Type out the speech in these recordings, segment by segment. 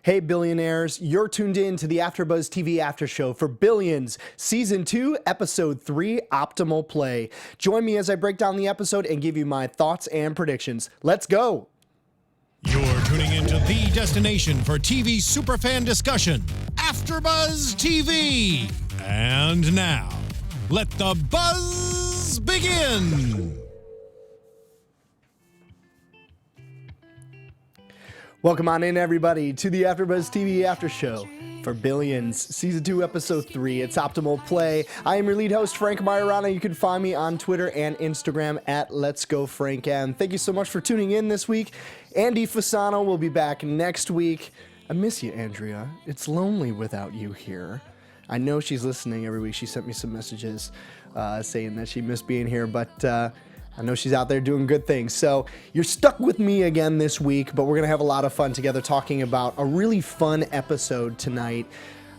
Hey billionaires, you're tuned in to the AfterBuzz TV After Show for Billions, Season 2, Episode 3, Optimal Play. Join me as I break down the episode and give you my thoughts and predictions. Let's go! You're tuning into the destination for TV superfan discussion, AfterBuzz TV. And now, let the buzz begin! Welcome on in, everybody, to the AfterBuzz TV After Show for Billions, Season 2, Episode 3. It's Optimal Play. I am your lead host, Frank Majorana. You can find me on Twitter and Instagram at Let's Go Frank. And thank you so much for tuning in this week. Andy Fasano will be back next week. I miss you, Andrea. It's lonely without you here. I know she's listening every week. She sent me some messages saying that she missed being here, but I know she's out there doing good things. So you're stuck with me again this week, but we're going to have a lot of fun together talking about a really fun episode tonight.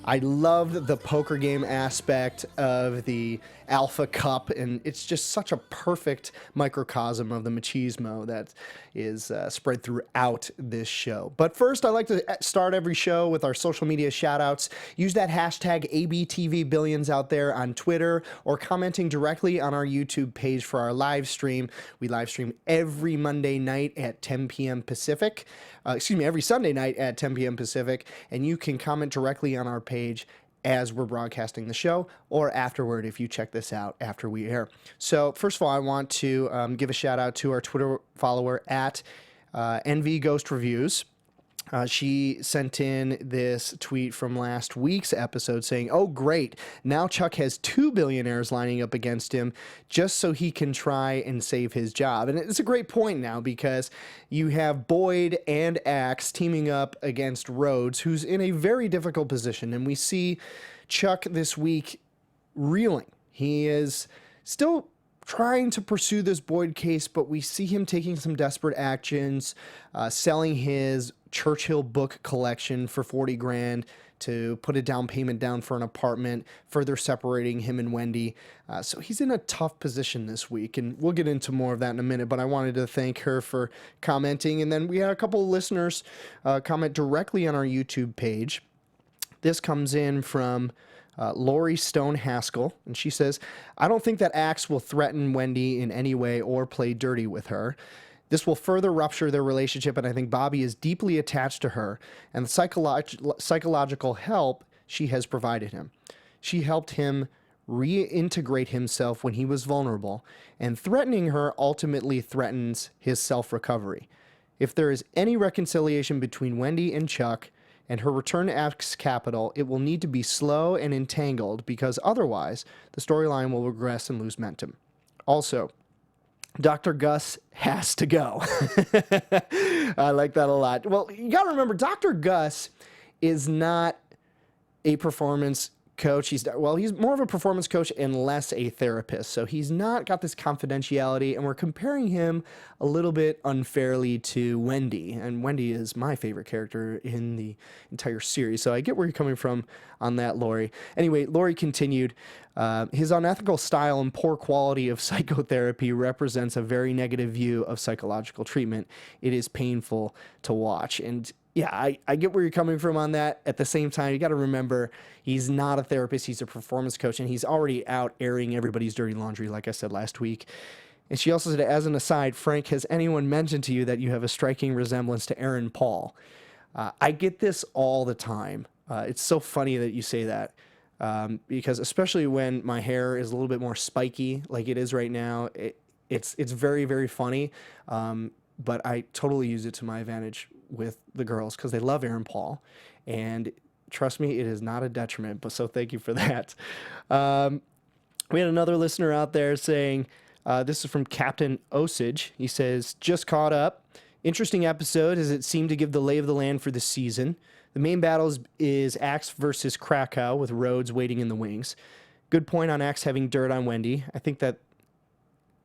I loved the poker game aspect of the Alpha Cup, and it's just such a perfect microcosm of the machismo that is spread throughout this show. But first, I like to start every show with our social media shout-outs. Use that hashtag ABTVBillions out there on Twitter or commenting directly on our YouTube page for our live stream. We live stream every Monday night at 10 p.m. Pacific. Every Sunday night at 10 p.m. Pacific, and you can comment directly on our page as we're broadcasting the show or afterward if you check this out after we air. So first of all, I want to give a shout out to our Twitter follower at NV Ghost Reviews. She sent in this tweet from last week's episode saying, "Oh, great. Now Chuck has two billionaires lining up against him just so he can try and save his job." And it's a great point now because you have Boyd and Axe teaming up against Rhodes, who's in a very difficult position. And we see Chuck this week reeling. He is still trying to pursue this Boyd case, but we see him taking some desperate actions, selling his Churchill book collection for 40 grand to put a down payment down for an apartment, further separating him and Wendy. So he's in a tough position this week, and we'll get into more of that in a minute, but I wanted to thank her for commenting. And then we had a couple of listeners comment directly on our YouTube page. This comes in from Lori Stone Haskell, and she says, "I don't think that Axe will threaten Wendy in any way or play dirty with her. This will further rupture their relationship, and I think Bobby is deeply attached to her and the psychological help she has provided him. She helped him reintegrate himself when he was vulnerable, and threatening her ultimately threatens his self-recovery. If there is any reconciliation between Wendy and Chuck and her return to Axe Capital, it will need to be slow and entangled because otherwise the storyline will regress and lose momentum. Also, Dr. Gus has to go." I like that a lot. Well, you got to remember, Dr. Gus is not a performance coach. He's more of a performance coach and less a therapist. So he's not got this confidentiality, and we're comparing him a little bit unfairly to Wendy. And Wendy is my favorite character in the entire series. So I get where you're coming from on that, Lori. Anyway, Lori continued, "His unethical style and poor quality of psychotherapy represents a very negative view of psychological treatment. It is painful to watch." And yeah, I get where you're coming from on that. At the same time, you got to remember, he's not a therapist. He's a performance coach, and he's already out airing everybody's dirty laundry, like I said last week. And she also said, "As an aside, Frank, has anyone mentioned to you that you have a striking resemblance to Aaron Paul?" I get this all the time. It's so funny that you say that, because especially when my hair is a little bit more spiky, like it is right now, it's very, very funny. But I totally use it to my advantage with the girls because they love Aaron Paul, and trust me, it is not a detriment. But so thank you for that. We had another listener out there saying, this is from Captain Osage. He says, "Just caught up. Interesting episode as it seemed to give the lay of the land for the season. The main battle is Axe versus Krakow with Rhodes waiting in the wings. Good point on Axe having dirt on Wendy. I think that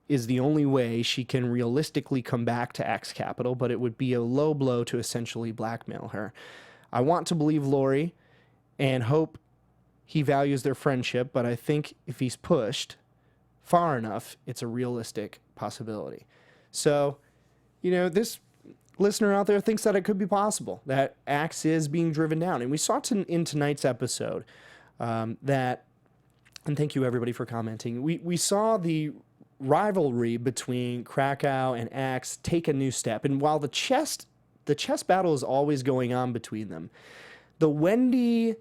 is the only way she can realistically come back to Axe Capital, but it would be a low blow to essentially blackmail her. I want to believe Lori and hope he values their friendship, but I think if he's pushed far enough, it's a realistic possibility." So, this listener out there thinks that it could be possible that Axe is being driven down. And we saw in tonight's episode that, and thank you everybody for commenting, we saw the rivalry between Krakow and Axe take a new step. And while the chess battle is always going on between them, the Wendy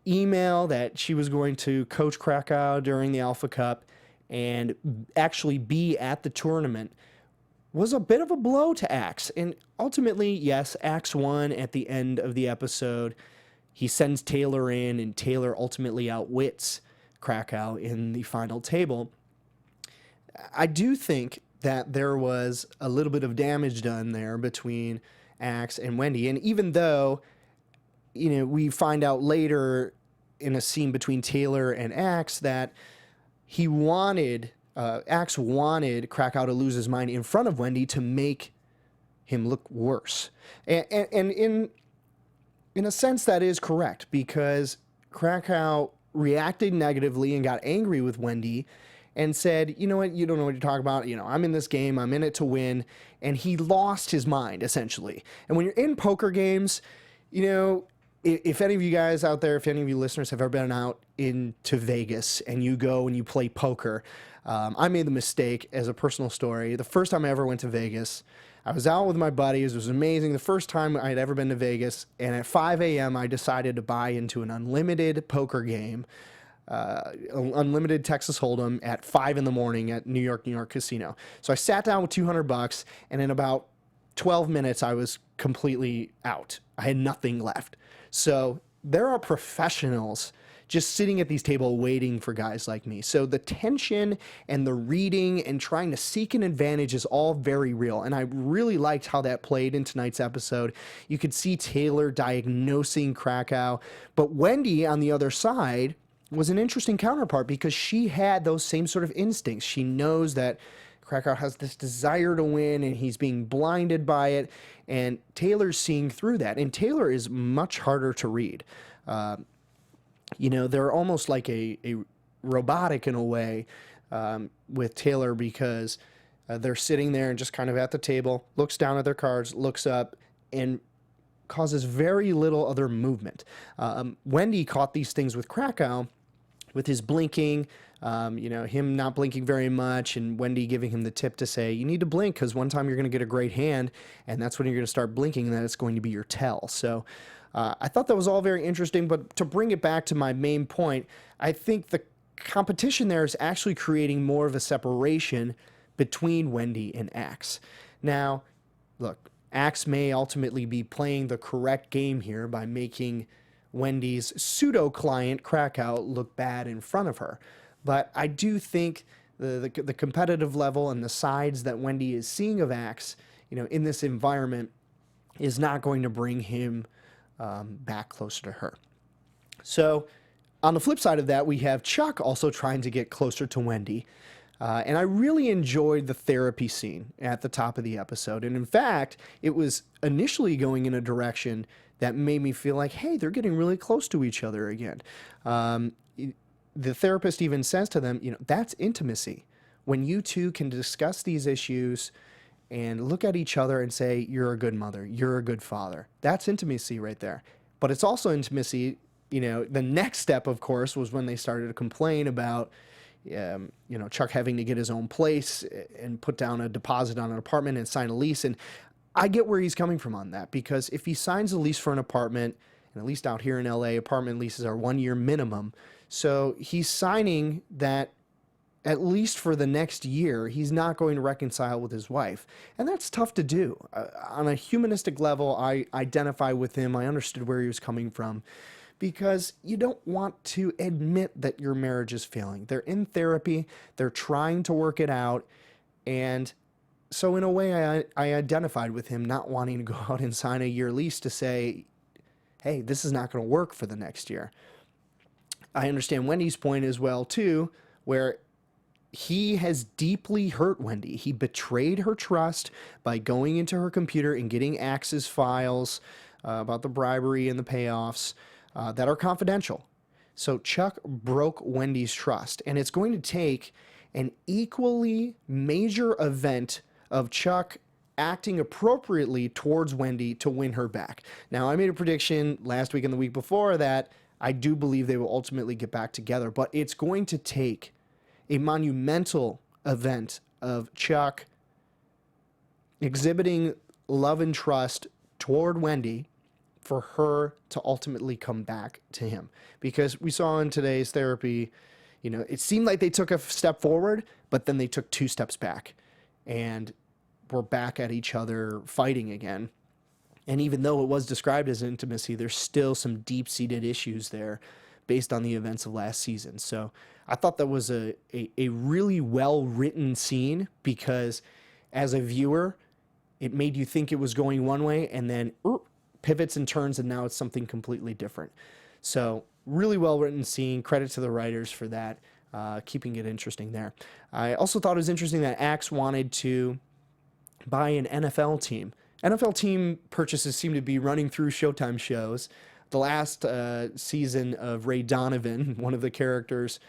email that she was going to coach Krakow during the Alpha Cup and actually be at the tournament was a bit of a blow to Axe. And ultimately, yes, Axe won at the end of the episode. He sends Taylor in, and Taylor ultimately outwits Krakow in the final table. I do think that there was a little bit of damage done there between Axe and Wendy. And even though, we find out later in a scene between Taylor and Axe that Axe wanted Krakow to lose his mind in front of Wendy to make him look worse. And in a sense, that is correct, because Krakow reacted negatively and got angry with Wendy and said, you know what, you don't know what you're talking about. I'm in this game. I'm in it to win. And he lost his mind, essentially. And when you're in poker games, if any of you guys out there, if any of you listeners have ever been out into Vegas and you go and you play poker, I made the mistake as a personal story. The first time I ever went to Vegas, I was out with my buddies. It was amazing. The first time I had ever been to Vegas. And at 5 a.m., I decided to buy into an unlimited poker game, unlimited Texas Hold'em at 5 in the morning at New York Casino. So I sat down with $200, and in about 12 minutes, I was completely out. I had nothing left. So there are professionals just sitting at these tables waiting for guys like me. So the tension and the reading and trying to seek an advantage is all very real. And I really liked how that played in tonight's episode. You could see Taylor diagnosing Krakow, but Wendy on the other side was an interesting counterpart because she had those same sort of instincts. She knows that Krakow has this desire to win and he's being blinded by it, and Taylor's seeing through that. And Taylor is much harder to read. They're almost like a robotic in a way with Taylor, because they're sitting there and just kind of at the table, looks down at their cards, looks up, and causes very little other movement. Wendy caught these things with Krakow with his blinking, him not blinking very much, and Wendy giving him the tip to say, you need to blink because one time you're going to get a great hand, and that's when you're going to start blinking, and then it's going to be your tell. So I thought that was all very interesting, but to bring it back to my main point, I think the competition there is actually creating more of a separation between Wendy and Axe. Now, look, Axe may ultimately be playing the correct game here by making Wendy's pseudo-client Krakow look bad in front of her. But I do think the competitive level and the sides that Wendy is seeing of Axe, in this environment, is not going to bring him back closer to her. So on the flip side of that, we have Chuck also trying to get closer to Wendy. And I really enjoyed the therapy scene at the top of the episode. And in fact, it was initially going in a direction that made me feel like, hey, they're getting really close to each other again. The therapist even says to them, that's intimacy. When you two can discuss these issues and look at each other and say, you're a good mother, you're a good father. That's intimacy right there. But it's also intimacy, the next step, of course, was when they started to complain about, Chuck having to get his own place and put down a deposit on an apartment and sign a lease. And I get where he's coming from on that, because if he signs a lease for an apartment, and at least out here in LA, apartment leases are 1 year minimum. So he's signing that at least for the next year, he's not going to reconcile with his wife. And that's tough to do. On a humanistic level, I identify with him. I understood where he was coming from, because you don't want to admit that your marriage is failing. They're in therapy. They're trying to work it out. And so in a way, I identified with him not wanting to go out and sign a year lease to say, hey, this is not going to work for the next year. I understand Wendy's point as well, too, where he has deeply hurt Wendy. He betrayed her trust by going into her computer and getting Axe's files about the bribery and the payoffs that are confidential. So Chuck broke Wendy's trust, and it's going to take an equally major event of Chuck acting appropriately towards Wendy to win her back. Now, I made a prediction last week and the week before that I do believe they will ultimately get back together, but it's going to take a monumental event of Chuck exhibiting love and trust toward Wendy for her to ultimately come back to him. Because we saw in today's therapy, it seemed like they took a step forward, but then they took 2 steps back and were back at each other fighting again. And even though it was described as intimacy, there's still some deep-seated issues there based on the events of last season. So I thought that was a really well-written scene because as a viewer, it made you think it was going one way and then pivots and turns and now it's something completely different. So really well-written scene. Credit to the writers for that, keeping it interesting there. I also thought it was interesting that Axe wanted to buy an NFL team. NFL team purchases seem to be running through Showtime shows. The last season of Ray Donovan, one of the characters,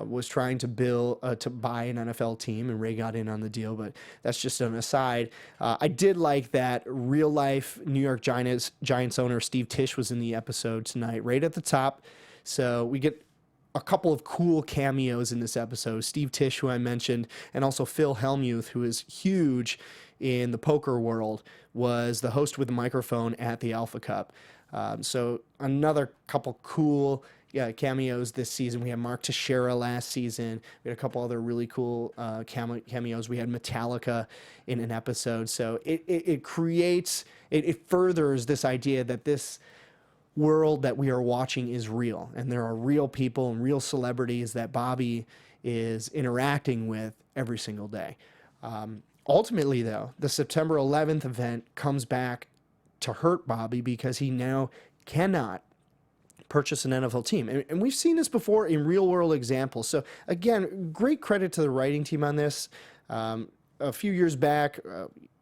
was trying to buy an NFL team, and Ray got in on the deal, but that's just an aside. I did like that real-life New York Giants owner Steve Tisch was in the episode tonight, right at the top. So we get a couple of cool cameos in this episode. Steve Tisch, who I mentioned, and also Phil Hellmuth, who is huge in the poker world, was the host with the microphone at the Alpha Cup. So another couple cool cameos this season. We had Mark Teixeira last season. We had a couple other really cool cameos. We had Metallica in an episode. So it furthers this idea that this world that we are watching is real, and there are real people and real celebrities that Bobby is interacting with every single day. Ultimately, though, the September 11th event comes back to hurt Bobby because he now cannot purchase an NFL team. And we've seen this before in real-world examples. So, again, great credit to the writing team on this. A few years back,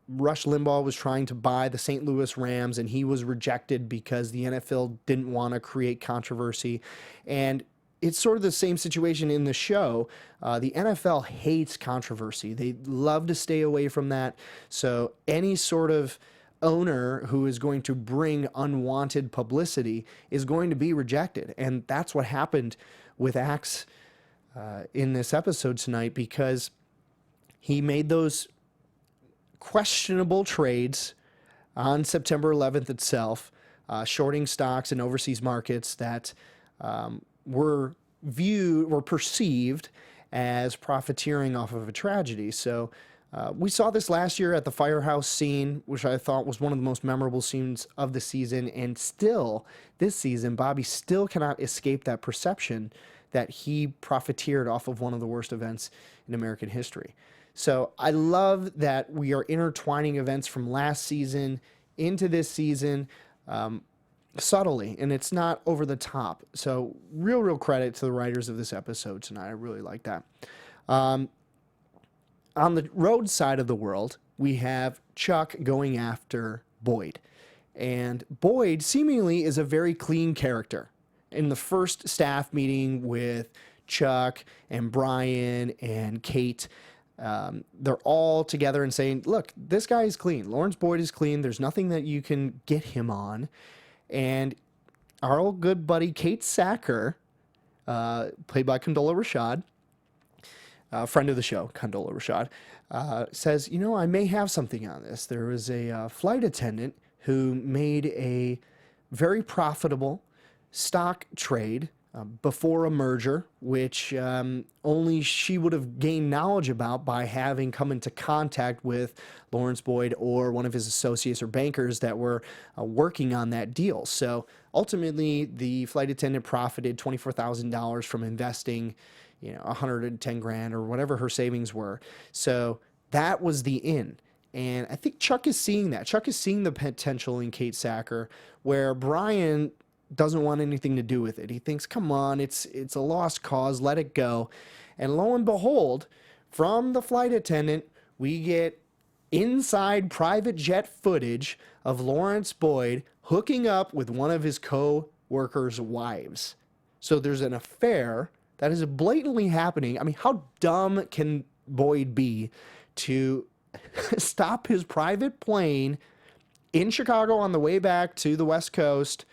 Rush Limbaugh was trying to buy the St. Louis Rams, and he was rejected because the NFL didn't want to create controversy. And it's sort of the same situation in the show. The NFL hates controversy. They love to stay away from that. So any sort of owner who is going to bring unwanted publicity is going to be rejected. And that's what happened with Axe in this episode tonight, because he made those questionable trades on September 11th itself, shorting stocks in overseas markets that were perceived as profiteering off of a tragedy. So we saw this last year at the firehouse scene, which I thought was one of the most memorable scenes of the season. And still, this season, Bobby still cannot escape that perception that he profiteered off of one of the worst events in American history. So I love that we are intertwining events from last season into this season subtly, and it's not over the top. So real credit to the writers of this episode tonight. I really like that. On the road side of the world, we have Chuck going after Boyd. And Boyd seemingly is a very clean character. In the first staff meeting with Chuck and Brian and Kate, they're all together and saying, look, this guy is clean. Lawrence Boyd is clean. There's nothing that you can get him on. And our old good buddy Kate Sacker, played by Condola Rashad, friend of the show, Condola Rashad, says, I may have something on this. There was a flight attendant who made a very profitable stock trade before a merger, which only she would have gained knowledge about by having come into contact with Lawrence Boyd or one of his associates or bankers that were working on that deal. So ultimately, the flight attendant profited $24,000 from investing, $110,000 or whatever her savings were. So that was the in. And I think Chuck is seeing that. Chuck is seeing the potential in Kate Sacker, where Brian doesn't want anything to do with it. He thinks, come on, it's a lost cause, let it go. And lo and behold, from the flight attendant, we get inside private jet footage of Lawrence Boyd hooking up with one of his co-workers' wives. So there's an affair that is blatantly happening. I mean, how dumb can Boyd be to stop his private plane in Chicago on the way back to the West Coast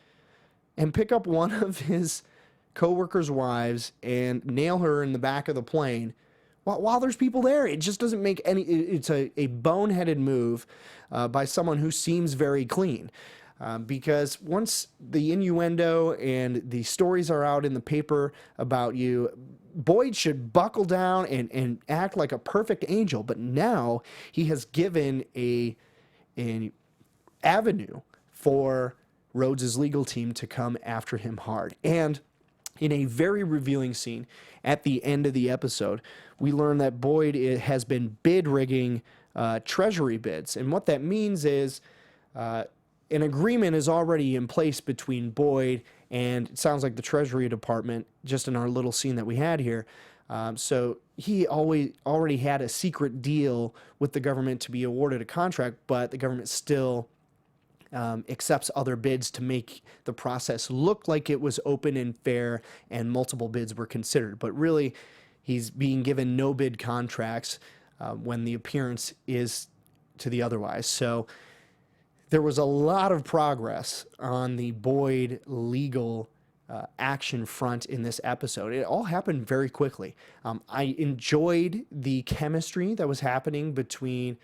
and pick up one of his coworkers' wives and nail her in the back of the plane while there's people there. It just doesn't make any, it's a boneheaded move by someone who seems very clean. Because once the innuendo and the stories are out in the paper about you, Boyd should buckle down and act like a perfect angel. But now he has given an avenue for Rhodes' legal team to come after him hard. And in a very revealing scene at the end of the episode, we learn that Boyd has been bid rigging treasury bids. And what that means is an agreement is already in place between Boyd and it sounds like the Treasury Department, just in our little scene that we had here. So he already had a secret deal with the government to be awarded a contract, but the government still accepts other bids to make the process look like it was open and fair and multiple bids were considered. But really, he's being given no bid contracts when the appearance is to the otherwise. So there was a lot of progress on the Boyd legal action front in this episode. It all happened very quickly. I enjoyed the chemistry that was happening between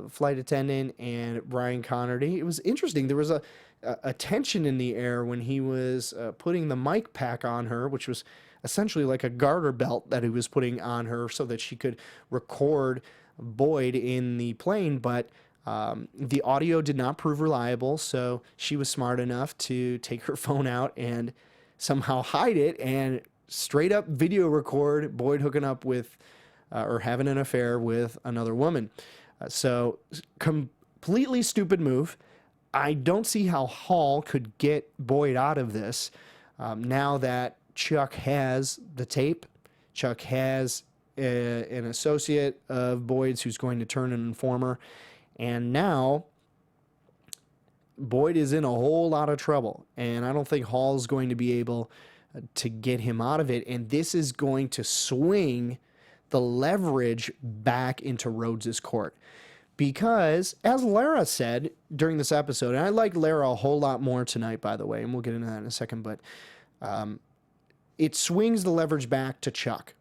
flight attendant and Brian Connerty. It was interesting. There was a tension in the air when he was putting the mic pack on her, which was essentially like a garter belt that he was putting on her so that she could record Boyd in the plane. But the audio did not prove reliable, so she was smart enough to take her phone out and somehow hide it and straight up video record Boyd hooking up with or having an affair with another woman. So completely stupid move. I don't see how Hall could get Boyd out of this now that Chuck has the tape. Chuck has an associate of Boyd's who's going to turn an informer. And now Boyd is in a whole lot of trouble. And I don't think Hall's going to be able to get him out of it. And this is going to swing the leverage back into Rhodes' court. Because, as Lara said during this episode, and I like Lara a whole lot more tonight, by the way, and we'll get into that in a second, but it swings the leverage back to Chuck.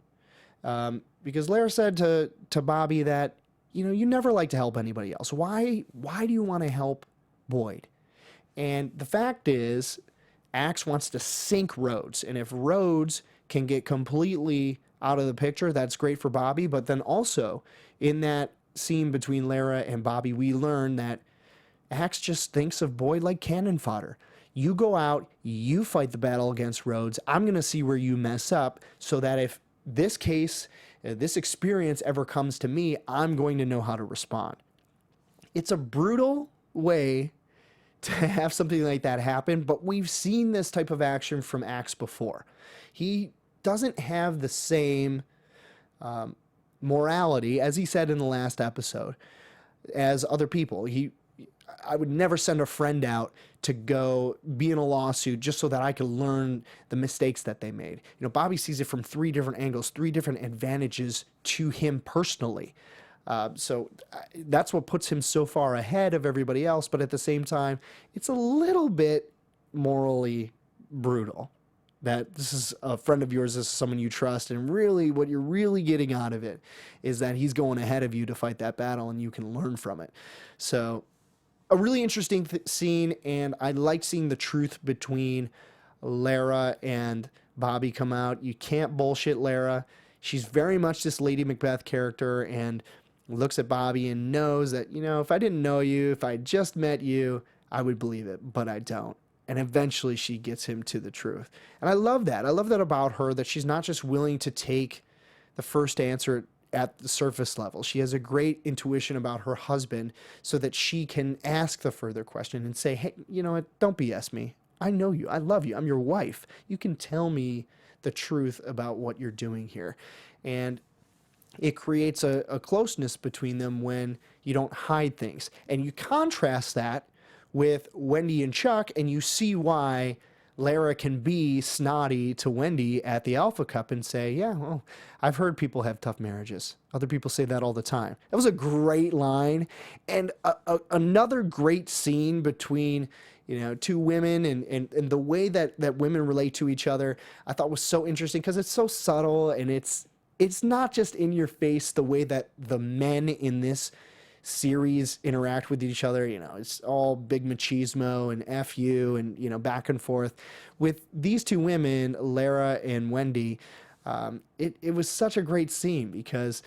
Because Lara said to Bobby that, you know, you never like to help anybody else. Why do you want to help Boyd? And the fact is, Axe wants to sink Rhodes. And if Rhodes can get completely out of the picture, that's great for Bobby. But then also, in that scene between Lara and Bobby, we learn that Axe just thinks of Boyd like cannon fodder. You go out, you fight the battle against Rhodes. I'm going to see where you mess up so that if this case, this experience ever comes to me, I'm going to know how to respond. It's a brutal way to have something like that happen, but we've seen this type of action from Axe before. He doesn't have the same morality, as he said in the last episode, as other people. I would never send a friend out to go be in a lawsuit just so that I could learn the mistakes that they made. You know, Bobby sees it from 3 different angles, 3 different advantages to him personally. So that's what puts him so far ahead of everybody else. But at the same time, it's a little bit morally brutal that this is a friend of yours, this is someone you trust. And really what you're really getting out of it is that he's going ahead of you to fight that battle and you can learn from it. So a really interesting scene, and I like seeing the truth between Lara and Bobby come out. You can't bullshit Lara. She's very much this Lady Macbeth character and looks at Bobby and knows that, you know, if I didn't know you, if I just met you, I would believe it, but I don't. And eventually she gets him to the truth. And I love that. I love that about her, that she's not just willing to take the first answer at the surface level. She has a great intuition about her husband so that she can ask the further question and say, hey, you know what, don't BS me. I know you. I love you. I'm your wife. You can tell me the truth about what you're doing here. And it creates a closeness between them when you don't hide things. And you contrast that with Wendy and Chuck, and you see why Lara can be snotty to Wendy at the Alpha Cup and say, yeah, well, I've heard people have tough marriages. Other people say that all the time. That was a great line. And another great scene between, two women and the way that women relate to each other, I thought was so interesting because it's so subtle and it's not just in your face the way that the men in this series interact with each other. It's all big machismo and F you and, back and forth. With these two women, Lara and Wendy, it was such a great scene because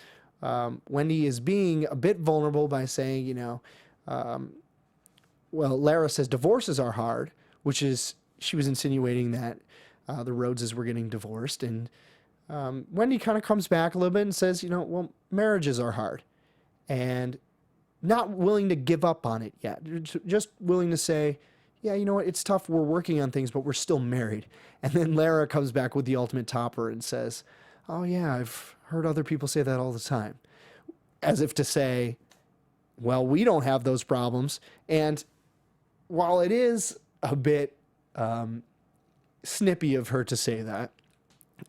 Wendy is being a bit vulnerable by saying, well, Lara says divorces are hard, which is, she was insinuating that the Rhodeses were getting divorced. And Wendy kind of comes back a little bit and says, well, marriages are hard. And not willing to give up on it yet. Just willing to say, yeah, you know what, it's tough, we're working on things, but we're still married. And then Lara comes back with the ultimate topper and says, oh yeah, I've heard other people say that all the time. As if to say, well, we don't have those problems. And while it is a bit snippy of her to say that,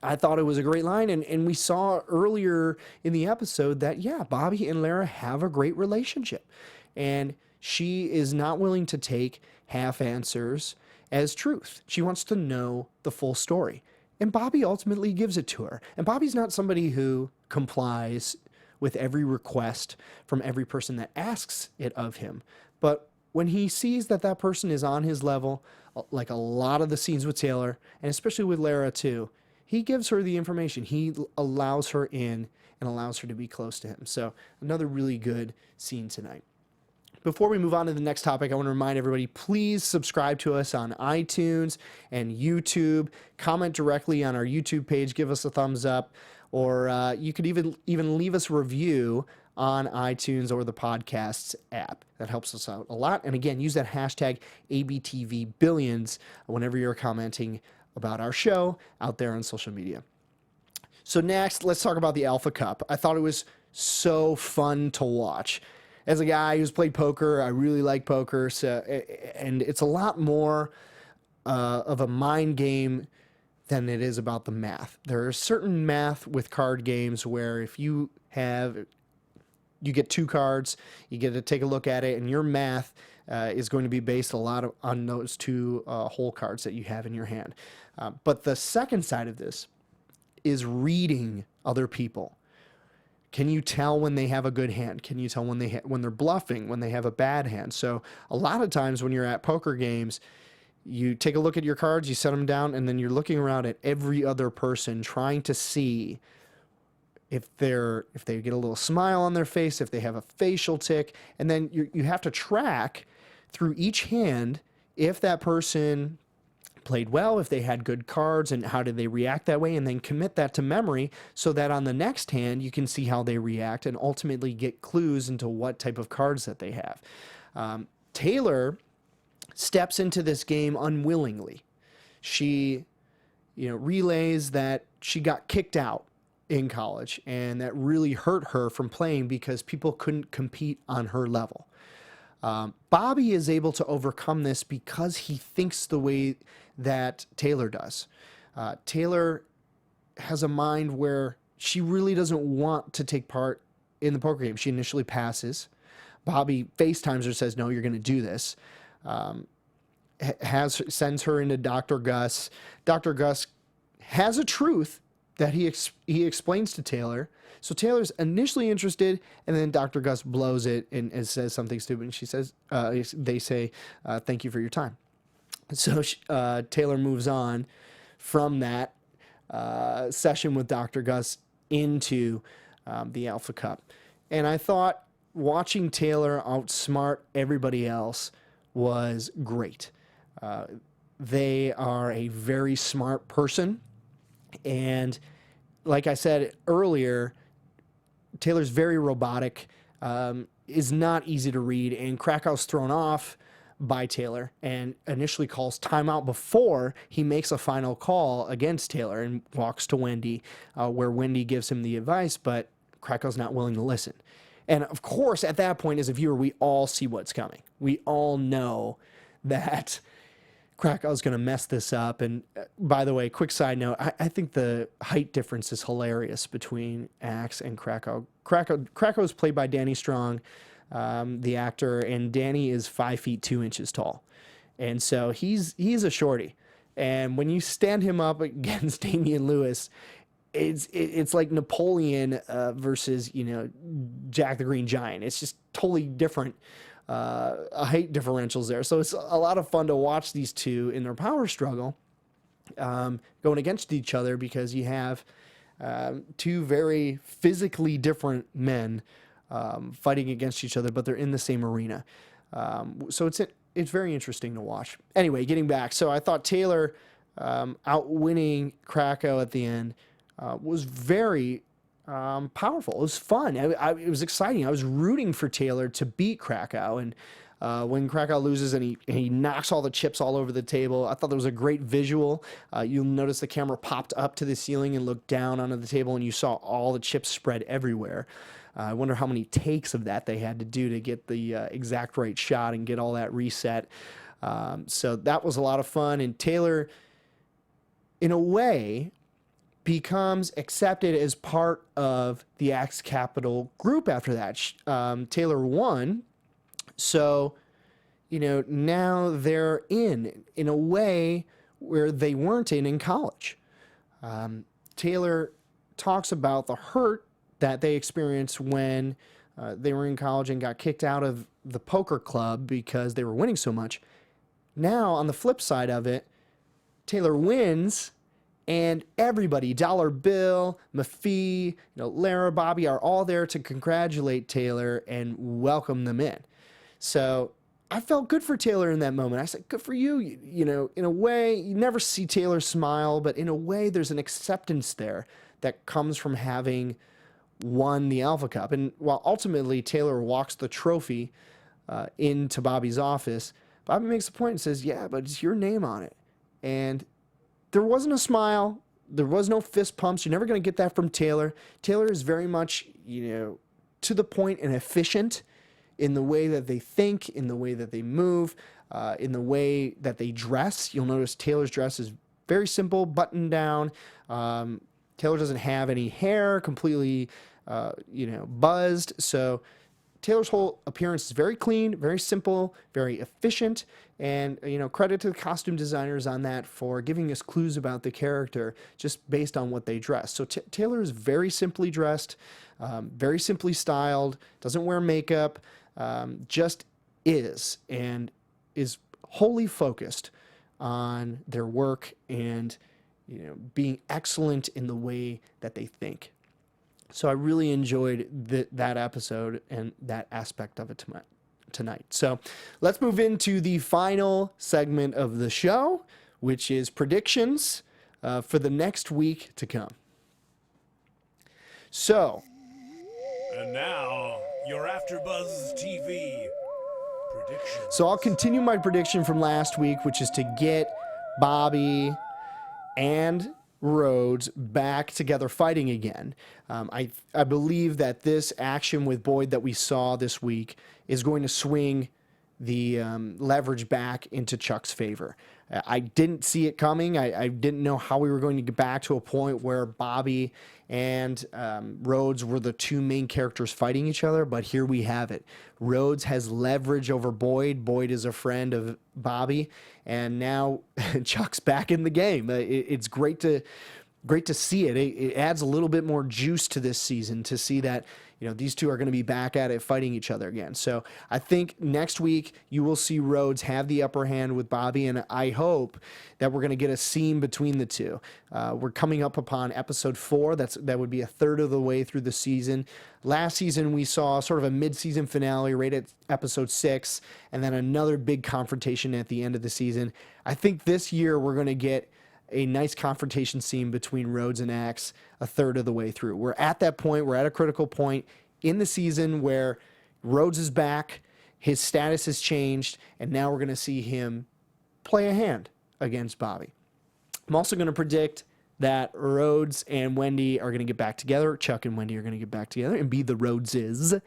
I thought it was a great line, and we saw earlier in the episode that, yeah, Bobby and Lara have a great relationship, and she is not willing to take half answers as truth. She wants to know the full story, and Bobby ultimately gives it to her. And Bobby's not somebody who complies with every request from every person that asks it of him, but when he sees that that person is on his level, like a lot of the scenes with Taylor, and especially with Lara too, he gives her the information. He allows her in and allows her to be close to him. So another really good scene tonight. Before we move on to the next topic, I want to remind everybody, please subscribe to us on iTunes and YouTube. Comment directly on our YouTube page. Give us a thumbs up. Or you could even leave us a review on iTunes or the podcasts app. That helps us out a lot. And again, use that hashtag ABTVBillions whenever you're commenting about our show out there on social media. So next, let's talk about the Alpha Cup. I thought it was so fun to watch. As a guy who's played poker, I really like poker, and it's a lot more of a mind game than it is about the math. There are certain math with card games where if you get two cards, you get to take a look at it, and your math is going to be based a lot on those two hole cards that you have in your hand. But the second side of this is reading other people. Can you tell when they have a good hand? Can you tell when they're bluffing, when they have a bad hand? So a lot of times when you're at poker games, you take a look at your cards, you set them down, and then you're looking around at every other person trying to see if they get a little smile on their face, if they have a facial tick, and then you have to track through each hand if that person played well, if they had good cards, and how did they react that way, and then commit that to memory so that on the next hand you can see how they react and ultimately get clues into what type of cards that they have. Taylor steps into this game unwillingly. She, relays that she got kicked out in college, and that really hurt her from playing because people couldn't compete on her level. Bobby is able to overcome this because he thinks the way that Taylor does. Taylor has a mind where she really doesn't want to take part in the poker game. She initially passes. Bobby FaceTimes her, says, no, you're going to do this. Sends her into Dr. Gus. Dr. Gus has a truth that he explains to Taylor. So Taylor's initially interested, and then Dr. Gus blows it and says something stupid. And she says, they say, thank you for your time. So Taylor moves on from that session with Dr. Gus into the Alpha Cup. And I thought watching Taylor outsmart everybody else was great. They are a very smart person. And like I said earlier, Taylor's very robotic, is not easy to read, and Krakow's thrown off by Taylor and initially calls timeout before he makes a final call against Taylor and walks to Wendy, where Wendy gives him the advice, but Krakow's not willing to listen. And of course, at that point, as a viewer, we all see what's coming. We all know that Krakow's going to mess this up. And by the way, quick side note, I think the height difference is hilarious between Axe and Krakow. Krakow is played by Danny Strong, the actor, and Danny is 5 feet 2 inches tall. And so he's a shorty. And when you stand him up against Damian Lewis, it's like Napoleon versus, Jack the Green Giant. It's just totally different height differentials there. So it's a lot of fun to watch these two in their power struggle going against each other, because you have two very physically different men fighting against each other, but they're in the same arena. So it's very interesting to watch. Anyway, getting back. So I thought Taylor outwinning Krakow at the end was very powerful. It was fun. It was exciting. I was rooting for Taylor to beat Krakow. And when Krakow loses and he knocks all the chips all over the table, I thought that was a great visual. You'll notice the camera popped up to the ceiling and looked down onto the table, and you saw all the chips spread everywhere. I wonder how many takes of that they had to do to get the exact right shot and get all that reset. So that was a lot of fun. And Taylor, in a way, becomes accepted as part of the Axe Capital group after that. Taylor won. So, now they're in a way where they weren't in college. Taylor talks about the hurt that they experienced when they were in college and got kicked out of the poker club because they were winning so much. Now, on the flip side of it, Taylor wins, and everybody, Dollar Bill, Mafee, Lara, Bobby, are all there to congratulate Taylor and welcome them in. So I felt good for Taylor in that moment. I said, good for you. In a way, you never see Taylor smile, but in a way, there's an acceptance there that comes from having won the Alpha Cup. And while ultimately Taylor walks the trophy into Bobby's office, Bobby makes a point and says, yeah, but it's your name on it. And there wasn't a smile. There was no fist pumps. You're never going to get that from Taylor. Taylor is very much, to the point and efficient in the way that they think, in the way that they move, in the way that they dress. You'll notice Taylor's dress is very simple, buttoned down. Taylor doesn't have any hair, completely, buzzed. So Taylor's whole appearance is very clean, very simple, very efficient, and, credit to the costume designers on that for giving us clues about the character just based on what they dress. So Taylor is very simply dressed, very simply styled, doesn't wear makeup, just is, and is wholly focused on their work and, being excellent in the way that they think. So I really enjoyed that episode and that aspect of it tonight. So let's move into the final segment of the show, which is predictions for the next week to come. So. And now, your AfterBuzz TV predictions. So I'll continue my prediction from last week, which is to get Bobby and Rhodes back together fighting again. I believe that this action with Boyd that we saw this week is going to swing the leverage back into Chuck's favor. I didn't see it coming. I didn't know how we were going to get back to a point where Bobby and Rhodes were the two main characters fighting each other, but here we have it. Rhodes has leverage over Boyd. Boyd is a friend of Bobby, and now Chuck's back in the game. It's great to see it. It adds a little bit more juice to this season to see that these two are going to be back at it fighting each other again. So I think next week you will see Rhodes have the upper hand with Bobby, and I hope that we're going to get a scene between the two. We're coming up upon episode 4. That would be a third of the way through the season. Last season we saw sort of a mid-season finale right at episode 6, and then another big confrontation at the end of the season. I think this year we're going to get a nice confrontation scene between Rhodes and Axe a third of the way through. We're at that point. We're at a critical point in the season where Rhodes is back, his status has changed, and now we're going to see him play a hand against Bobby. I'm also going to predict that Rhodes and Wendy are going to get back together. Chuck and Wendy are going to get back together and be the Rhodeses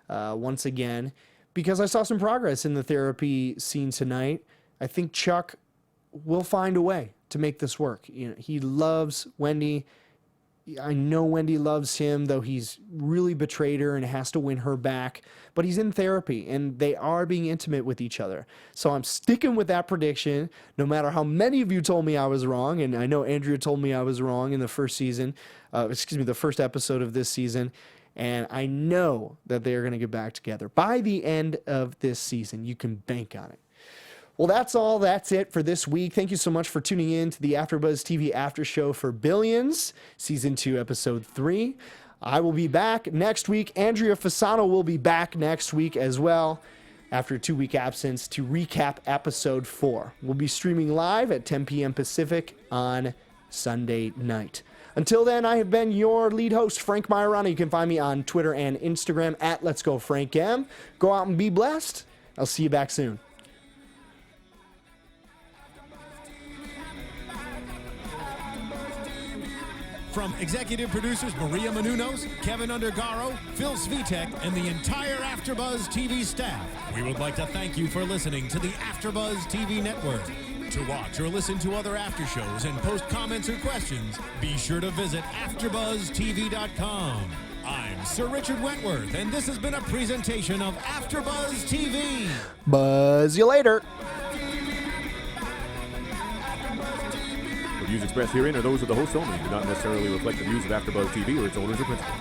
once again, because I saw some progress in the therapy scene tonight. I think Chuck we'll find a way to make this work. You know, he loves Wendy. I know Wendy loves him, though he's really betrayed her and has to win her back. But he's in therapy, and they are being intimate with each other. So I'm sticking with that prediction, no matter how many of you told me I was wrong. And I know Andrea told me I was wrong in the first the first episode of this season. And I know that they are going to get back together by the end of this season. You can bank on it. Well, that's it for this week. Thank you so much for tuning in to the AfterBuzz TV After Show for Billions, Season 2, Episode 3. I will be back next week. Andrea Fasano will be back next week as well, after a 2-week absence, to recap Episode 4. We'll be streaming live at 10 p.m. Pacific on Sunday night. Until then, I have been your lead host, Frank Majorana. You can find me on Twitter and Instagram at Let's Go Frank M. Go out and be blessed. I'll see you back soon. From executive producers Maria Menounos, Kevin Undergaro, Phil Svitek, and the entire AfterBuzz TV staff, we would like to thank you for listening to the AfterBuzz TV network. To watch or listen to other after shows and post comments or questions, be sure to visit AfterBuzzTV.com. I'm Sir Richard Wentworth, and this has been a presentation of AfterBuzz TV. Buzz you later. The views expressed herein are those of the hosts only, do not necessarily reflect the views of AfterBuzz TV or its owners or principals.